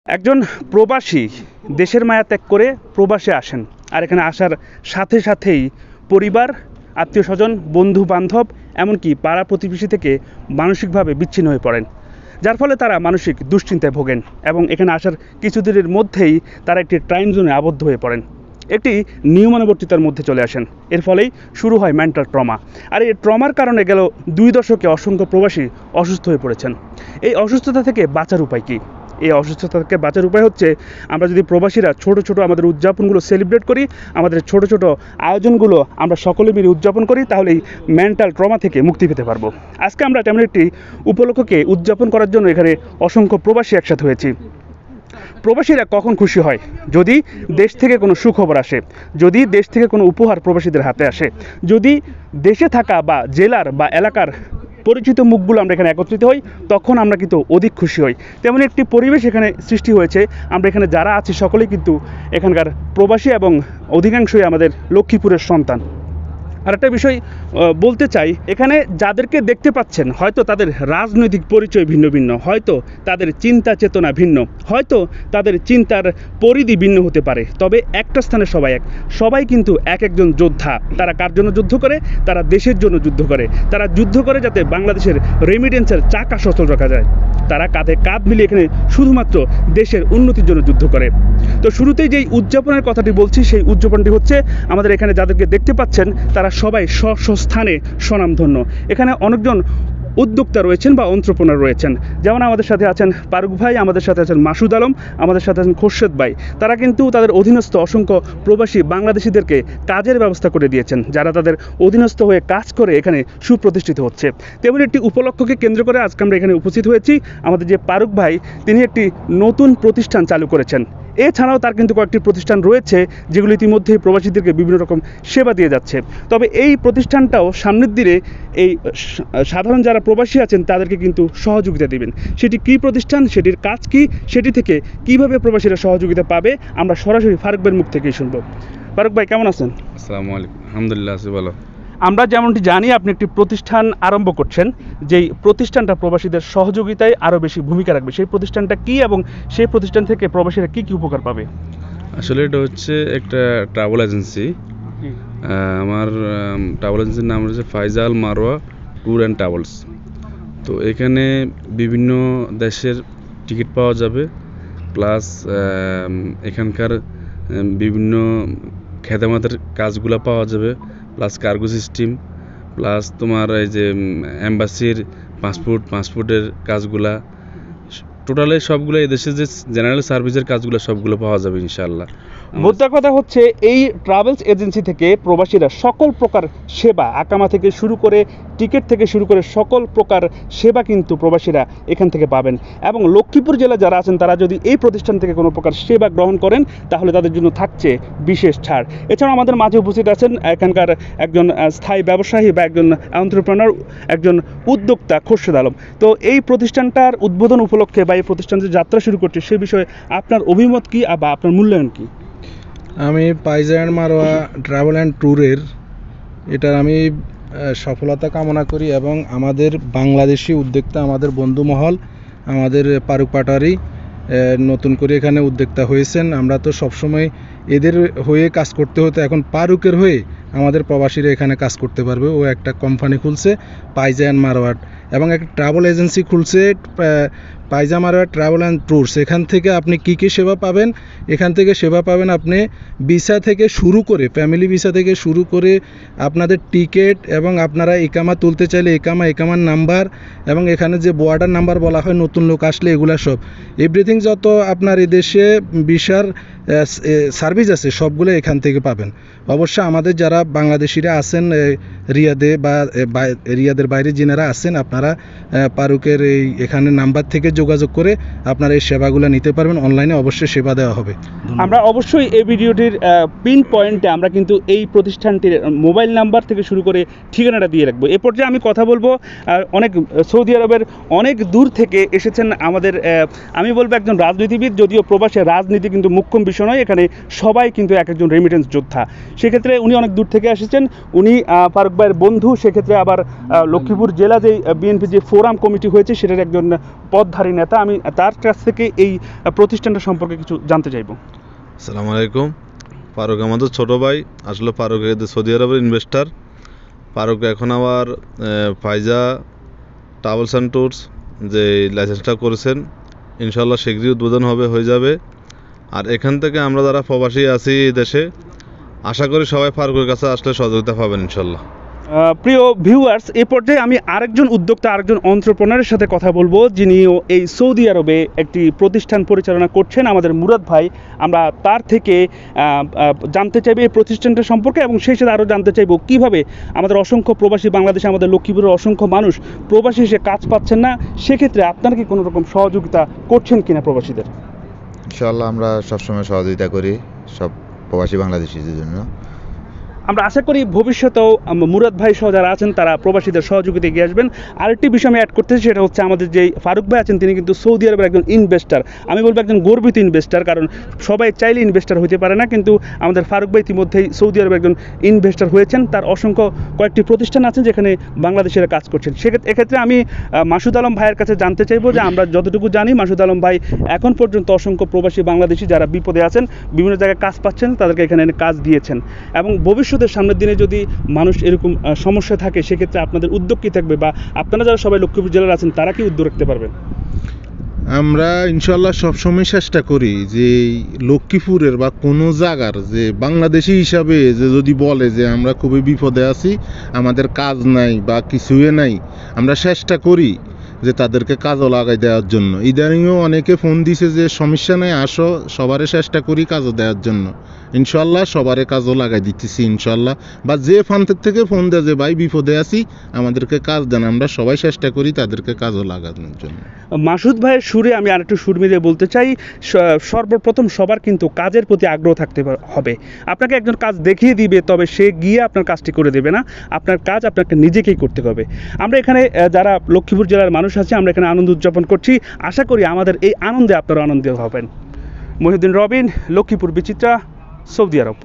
একজন প্রবাসী দেশের মায়া ত্যাগ করে প্রবাসে আসেন, আর এখানে আসার সাথে সাথেই পরিবার, আত্মীয় স্বজন, বন্ধু বান্ধব, এমনকি পাড়া প্রতিবেশী থেকে মানসিকভাবে বিচ্ছিন্ন হয়ে পড়েন, যার ফলে তারা মানসিক দুশ্চিন্তায় ভোগেন এবং এখানে আসার কিছুদিনের মধ্যেই তারা একটি টাইম জোনে আবদ্ধ হয়ে পড়েন, একটি নিয়মানুবর্তিতার মধ্যে চলে আসেন। এর ফলেই শুরু হয় মেন্টাল ট্রমা। আর এই ট্রমার কারণে গেল 2 দশকে অসংখ্য প্রবাসী অসুস্থ হয়ে পড়েছেন। এই অসুস্থতা থেকে বাঁচার উপায় কী? এই অসুস্থতা থেকে বাঁচার উপায় হচ্ছে, আমরা যদি প্রবাসীরা ছোট ছোট আমাদের উদযাপনগুলো সেলিব্রেট করি, আমাদের ছোট ছোট আয়োজনগুলো আমরা সকলে মিলে উদযাপন করি, তাহলে এই মেন্টাল ট্রমা থেকে মুক্তি পেতে পারবো। আজকে আমরা তেমন একটি উপলক্ষকে উদযাপন করার জন্য এখানে অসংখ্য প্রবাসী একসাথে হয়েছি। প্রবাসীরা কখন খুশি হয়? যদি দেশ থেকে কোনো সুখবর আসে, যদি দেশ থেকে কোনো উপহার প্রবাসীদের হাতে আসে, যদি দেশে থাকা বা জেলার বা এলাকার পরিচিত মুখগুলো আমরা এখানে একত্রিত হই, তখন আমরা কিন্তু অধিক খুশি হই। তেমন একটি পরিবেশ এখানে সৃষ্টি হয়েছে। আমরা এখানে যারা আছি সকলেই কিন্তু এখানকার প্রবাসী এবং অধিকাংশই আমাদের লক্ষ্মীপুরের সন্তান। আর একটা বিষয় বলতে চাই, এখানে যাদেরকে দেখতে পাচ্ছেন হয়তো তাদের রাজনৈতিক পরিচয় ভিন্ন ভিন্ন, হয়তো তাদের চিন্তা চেতনা ভিন্ন, হয়তো তাদের চিন্তার পরিধি ভিন্ন হতে পারে, তবে একটা স্থানে সবাই এক। সবাই কিন্তু এক একজন যোদ্ধা। তারা কার জন্য যুদ্ধ করে? তারা দেশের জন্য যুদ্ধ করে। তারা যুদ্ধ করে যাতে বাংলাদেশের রেমিটেন্সের চাকা সচল রাখা যায়। তারা কাঁধে কাঁধ মিলিয়ে এখানে শুধুমাত্র দেশের উন্নতির জন্য যুদ্ধ করে। তো শুরুতেই যেই উদযাপনের কথাটি বলছি, সেই উদযাপনটি হচ্ছে, আমাদের এখানে যাদেরকে দেখতে পাচ্ছেন তারা সবাই স্বস্থানে স্বনামধন্য। এখানে অনেকজন উদ্যোক্তা রয়েছেন বা এন্টারপ্রেনার রয়েছেন। যেমন আমাদের সাথে আছেন ফারুক ভাই, আমাদের সাথে আছেন মাসুদ আলম, আমাদের সাথে আছেন খোরশেদ ভাই। তারা কিন্তু তাদের অধীনস্থ অসংখ্য প্রবাসী বাংলাদেশিদেরকে কাজের ব্যবস্থা করে দিয়েছেন, যারা তাদের অধীনস্থ হয়ে কাজ করে এখানে সুপ্রতিষ্ঠিত হচ্ছে। তেমনি একটি উপলক্ষকে কেন্দ্র করে আজকে আমরা এখানে উপস্থিত হয়েছি। আমাদের যে ফারুক ভাই, তিনি একটি নতুন প্রতিষ্ঠান চালু করেছেন। এছাড়াও তার কিন্তু কয়েকটি প্রতিষ্ঠান রয়েছে যেগুলো ইতিমধ্যেই প্রবাসীদেরকে বিভিন্ন রকম সেবা দিয়ে যাচ্ছে। তবে এই প্রতিষ্ঠানটাও সামনের দিনে এই সাধারণ যারা প্রবাসী আছেন তাদেরকে কিন্তু সহযোগিতা দেবেন। সেটি কী প্রতিষ্ঠান, সেটির কাজ কী, সেটি থেকে কিভাবে প্রবাসীরা সহযোগিতা পাবে, আমরা সরাসরি ফারুক ভাইয়ের মুখ থেকেই শুনবো। ফারুক ভাই, কেমন আছেন? আসসালামু আলাইকুম। আলহামদুলিল্লাহ আছি ভালো। আমরা যেমনটি জানি আপনি একটি প্রতিষ্ঠান আরম্ভ করছেন, যেই প্রতিষ্ঠানটা প্রবাসীদের সহযোগিতায় আরও বেশি ভূমিকা রাখবে। সেই প্রতিষ্ঠানটা কী এবং সেই প্রতিষ্ঠান থেকে প্রবাসীরা কী কী উপকার পাবে? আসলে এটা হচ্ছে একটা ট্রাভেল এজেন্সি। আমার ট্রাভেল এজেন্সির নাম হচ্ছে Faizal Marwa tour and travels. তো এখানে বিভিন্ন দেশের টিকিট পাওয়া যাবে, প্লাস এখানকার বিভিন্ন খেদমতের কাজগুলো পাওয়া যাবে, প্লাস কার্গো সিস্টেম, প্লাস তোমার এই যে এম্বাসির পাসপোর্টের কাজগুলা, টোটালি সবগুলো এই দেশের যে জেনারেল সার্ভিসের কাজগুলো সবগুলো পাওয়া যাবে ইনশাআল্লাহ। মোদ্দা কথা হচ্ছে, এই ট্রাভেলস এজেন্সি থেকে প্রবাসীরা সকল প্রকার সেবা, আকামা থেকে শুরু করে টিকিট থেকে শুরু করে সকল প্রকার সেবা কিন্তু প্রবাসীরা এখান থেকে পাবেন। এবং লক্ষ্মীপুর জেলা যারা আছেন তারা যদি এই প্রতিষ্ঠান থেকে কোনো প্রকার সেবা গ্রহণ করেন, তাহলে তাদের জন্য থাকছে বিশেষ ছাড়। এছাড়াও আমাদের মাঝে উপস্থিত আছেন এখানকার একজন স্থায়ী ব্যবসায়ী বা একজন এন্টারপ্রেনার, একজন উদ্যোক্তা খোরশেদ আলম। তো এই প্রতিষ্ঠানটার উদ্বোধন উপলক্ষে বা এই প্রতিষ্ঠান যে যাত্রা শুরু করছে, সে বিষয়ে আপনার অভিমত কী বা আপনার মূল্যায়ন কী? আমি ফাইজাল মারওয়া ট্রাভেল অ্যান্ড ট্যুরের এটার আমি সফলতা কামনা করি, এবং আমাদের বাংলাদেশি উদ্যোক্তা, আমাদের বন্ধুমহল, আমাদের ফারুক পাটারি নতুন করে এখানে উদ্যোক্তা হয়েছেন। আমরা তো সবসময় এদের হয়ে কাজ করতে হতো, এখন ফারুকের হয়ে আমাদের প্রবাসীরা এখানে কাজ করতে পারবে। ও একটা কোম্পানি খুলছে ফাইজাল মারওয়াট, এবং একটা ট্রাভেল এজেন্সি খুলছে ফাইজাল মারওয়াট ট্রাভেল অ্যান্ড ট্যুরস। এখান থেকে আপনি কী কী সেবা পাবেন? এখান থেকে সেবা পাবেন আপনি ভিসা থেকে শুরু করে, ফ্যামিলি ভিসা থেকে শুরু করে আপনাদের টিকিট, এবং আপনারা ইকামা তুলতে চাইলে ইকামার নাম্বার, এবং এখানে যে বর্ডার নাম্বার বলা হয় নতুন লোক আসলে, এগুলা সব এভরিথিং যত আপনার এদেশে ভিসার সার্ভিস আছে সবগুলো এখান থেকে পাবেন। অবশ্য আমাদের যারা বাংলাদেশিরা আছেন রিয়াদে বা রিয়াদের বাইরে যিনারা আছেন, আপনারা ফারুকের এখানে নাম্বার থেকে যোগাযোগ করে আপনারা এই সেবাগুলো নিতে পারবেন। অনলাইনে অবশ্যই সেবা দেওয়া হবে। আমরা অবশ্যই এই ভিডিওটির পিন পয়েন্টে আমরা কিন্তু এই প্রতিষ্ঠানটির মোবাইল নাম্বার থেকে শুরু করে ঠিকানাটা দিয়ে রাখবো। এ পর্যায়ে আমি কথা বলবো, অনেক সৌদি আরবের অনেক দূর থেকে এসেছেন আমাদের, আমি বলবো একজন রাজনীতিবিদ, যদিও প্রবাসে রাজনীতি কিন্তু মুখ্য বিষয় বিষয় নয়, এখানে সবাই কিন্তু এক একজন রেমিটেন্স যোদ্ধা। সেক্ষেত্রে উনি অনেক দূর থেকে এসেছেন, উনি ফারুক ভাইয়ের বন্ধু, সেক্ষেত্রে আবার লক্ষ্মীপুর জেলা যে বিএনপি যে ফোরাম কমিটি হয়েছে সেটার একজন পদধারী নেতা। আমি তার কাছ থেকে এই প্রতিষ্ঠানটা সম্পর্কে কিছু জানতে চাইব। আসসালামু আলাইকুম। ফারুক আমাদের ছোট ভাই, আসলে ফারুক সৌদি আরবের ইনভেস্টার। ফারুক এখন আবার ফাইজা ট্রাভেলস অ্যান্ড ট্যুরস যে লাইসেন্সটা করেছেন, ইনশাল্লাহ শীঘ্রই উদ্বোধন হয়ে যাবে। আর এখান থেকে আমরা যারা প্রবাসী আছি এই দেশে, আশা করি সবাই ফারুকের কাছে আসলে সহযোগিতা পাবেন ইনশাল্লাহ। প্রিয় ভিউয়ার্স, এ পর্যায়ে আমি আরেকজন উদ্যোক্তা, আরেকজন এন্টারপ্রেনারের সাথে কথা বলবো, যিনিও এই সৌদি আরবে একটি প্রতিষ্ঠান পরিচালনা করছেন, আমাদের মুরাদ ভাই। আমরা তার থেকে জানতে চাইব এই প্রতিষ্ঠানটা সম্পর্কে, এবং সেই সাথে আরও জানতে চাইব কীভাবে আমাদের অসংখ্য প্রবাসী বাংলাদেশে, আমাদের লক্ষ্মীপুরের অসংখ্য মানুষ প্রবাসী এসে কাজ পাচ্ছেন না, সেক্ষেত্রে আপনারা কি কোনো রকম সহযোগিতা করছেন কিনা প্রবাসীদের? ইনশাআল্লাহ আমরা সবসময় সহযোগিতা করি সব প্রবাসী বাংলাদেশিদের জন্য। আমরা আশা করি ভবিষ্যতেও মুরাদ ভাই সহ যারা আছেন তারা প্রবাসীদের সহযোগিতা এগিয়ে আসবেন। আরেকটি বিষয় আমি অ্যাড করতেছি, সেটা হচ্ছে আমাদের যে ফারুক ভাই আছেন তিনি কিন্তু সৌদি আরবের একজন ইনভেস্টার। আমি বলবো একজন গর্বিত ইনভেস্টার, কারণ সবাই চাইলে ইনভেস্টার হতে পারে না, কিন্তু আমাদের ফারুক ভাই ইতিমধ্যেই সৌদি আরবের একজন ইনভেস্টার হয়েছেন। তার অসংখ্য কয়েকটি প্রতিষ্ঠান আছে যেখানে বাংলাদেশিরা কাজ করছেন। এক্ষেত্রে আমি মাসুদ আলম ভাইয়ের কাছে জানতে চাইবো যে আমরা যতটুকু জানি মাসুদ আলম ভাই এখন পর্যন্ত অসংখ্য প্রবাসী বাংলাদেশি যারা বিপদে আছেন, বিভিন্ন জায়গায় কাজ পাচ্ছেন, তাদেরকে এখানে এনে কাজ দিয়েছেন। এবং ভবিষ্যতের সামনের দিনে যদি মানুষ এরকম সমস্যা থাকে, সেক্ষেত্রে আপনাদের উদ্যোগ কী থাকবে, বা আপনারা যারা সবাই লক্ষ্মীপুর জেলার আছেন তারা কি উদ্যোগ রাখতে পারবেন? আমরা ইনশাল্লাহ সবসময় চেষ্টা করি যে লক্ষ্মীপুরের বা কোনো জায়গার যে বাংলাদেশি হিসাবে যে যদি বলে যে আমরা খুবই বিপদে আছি, আমাদের কাজ নাই বা কিছুই নাই, আমরা চেষ্টা করি যে তাদেরকে কাজও লাগাই দেওয়ার জন্য। ইদানিংও অনেকে ফোন দিছে যে সমস্যা নেই, আসো, সবারে চেষ্টা করি কাজও দেওয়ার জন্য। ইনশাল্লাহ সবারে কাজও লাগাই দিতেছি ইনশাল্লাহ। বা যে প্রান্তের থেকে ফোন দেয় যে ভাই বিপদে আছি, আমাদেরকে কাজ দেন, আমরা সবাই চেষ্টা করি তাদেরকে কাজও লাগানোর জন্য। মাসুদ ভাইয়ের সুরে আমি আরেকটু সুর মিলিয়ে বলতে চাই, সর্বপ্রথম সবার কিন্তু কাজের প্রতি আগ্রহ থাকতে হবে। আপনাকে একজন কাজ দেখিয়ে দিবে, তবে সে গিয়ে আপনার কাজটি করে দেবে না, আপনার কাজ আপনাকে নিজেকেই করতে হবে। আমরা এখানে যারা লক্ষ্মীপুর জেলার মানুষ আছে, আমরা এখানে আনন্দ উদযাপন করছি। আশা করি আমাদের এই আনন্দে আপনারা আনন্দিত হবেন। মহিউদ্দিন রবিন, লক্ষ্মীপুর বিচিত্রা, সৌদি আরব।